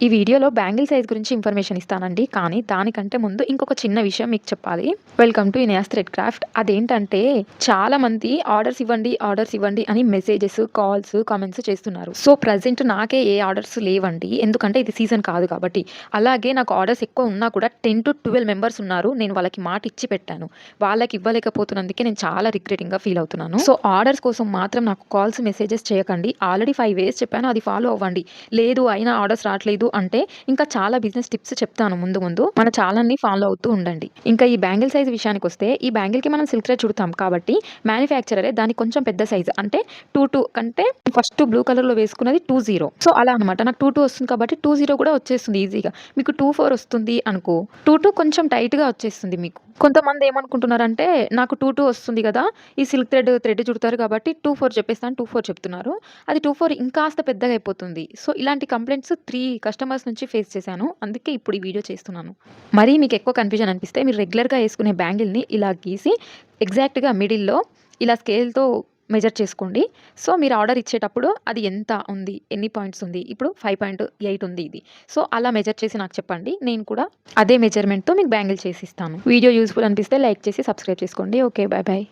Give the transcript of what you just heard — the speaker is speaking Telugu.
ఈ వీడియోలో బ్యాంగిల్ సైజ్ గురించి ఇన్ఫర్మేషన్ ఇస్తానండి. కానీ దానికంటే ముందు ఇంకొక చిన్న విషయం మీకు చెప్పాలి. Welcome to Iniyas thread craft. అదేంటంటే చాలా మంది ఆర్డర్స్ ఇవ్వండి అని మెసేజెస్, కాల్స్, కామెంట్స్ చేస్తున్నారు. సో ప్రజెంట్ నాకే ఏ ఆర్డర్స్ లేవండి. ఎందుకంటే ఇది సీజన్ కాదు కాబట్టి. అలాగే నాకు ఆర్డర్స్ ఎక్కువ ఉన్నా కూడా 10 to 12 మెంబర్స్ ఉన్నారు. నేను వాళ్ళకి మాట ఇచ్చి పెట్టాను. వాళ్ళకి ఇవ్వలేకపోతున్నందుకే నేను చాలా రిగ్రెటింగ్గా ఫీల్ అవుతున్నాను. సో ఆర్డర్స్ కోసం మాత్రం నాకు కాల్స్, మెసేజెస్ చేయకండి. ఆల్రెడీ 5 ways చెప్పాను, అది ఫాలో అవ్వండి. లేదు అయినా ఆర్డర్స్ రావట్లేదు అంటే ఇంకా చాలా బిజినెస్ టిప్స్ చెప్తాను ముందు మన ఛానల్ని ఫాలో అవుతూ ఉండండి. ఇంకా ఈ బ్యాంగిల్ సైజ్ విషయానికి వస్తే, ఈ బ్యాంగిల్కి మనం సిల్క్ థ్రెడ్ చుడతాం కాబట్టి మ్యానుఫ్యాక్చరరే దానికి కొంచెం పెద్ద సైజ్ అంటే 2 కంటే ఫస్ట్ బ్లూ కలర్లో వేసుకున్నది 20. సో అలా అనమాట. నాకు 2 వస్తుంది కాబట్టి 20 కూడా వచ్చేస్తుంది ఈజీగా. మీకు 24 వస్తుంది అనుకో, 22 కొంచెం టైట్గా వచ్చేస్తుంది మీకు. కొంతమంది ఏమనుకుంటున్నారంటే నాకు 22 వస్తుంది కదా, ఈ సిల్క్ థ్రెడ్ చుడతారు కాబట్టి 24 చెప్పేస్తాను, 24 చెప్తున్నారు. అది 24 ఇంకాస్త పెద్దగా అయిపోతుంది. సో ఇలాంటి కంప్లైంట్స్ 3 కస్టమర్స్ నుంచి ఫేస్ చేశాను. అందుకే ఇప్పుడు ఈ వీడియో చేస్తున్నాను. మరీ మీకు ఎక్కువ కన్ఫ్యూజన్ అనిపిస్తే మీరు రెగ్యులర్గా వేసుకునే బ్యాంగిల్ని ఇలా గీసి ఎగ్జాక్ట్గా మిడిల్లో ఇలా స్కేల్తో మెజర్ చేసుకోండి. సో మీరు ఆర్డర్ ఇచ్చేటప్పుడు అది ఎంత ఉంది, ఎన్ని పాయింట్స్ ఉంది, ఇప్పుడు 5.8 ఉంది ఇది. సో అలా మెజర్ చేసి నాకు చెప్పండి. నేను కూడా అదే మెజర్మెంట్తో మీకు బ్యాంగిల్ చేసి ఇస్తాను. వీడియో యూస్ఫుల్ అనిపిస్తే లైక్ చేసి సబ్స్క్రైబ్ చేసుకోండి. Okay, bye bye.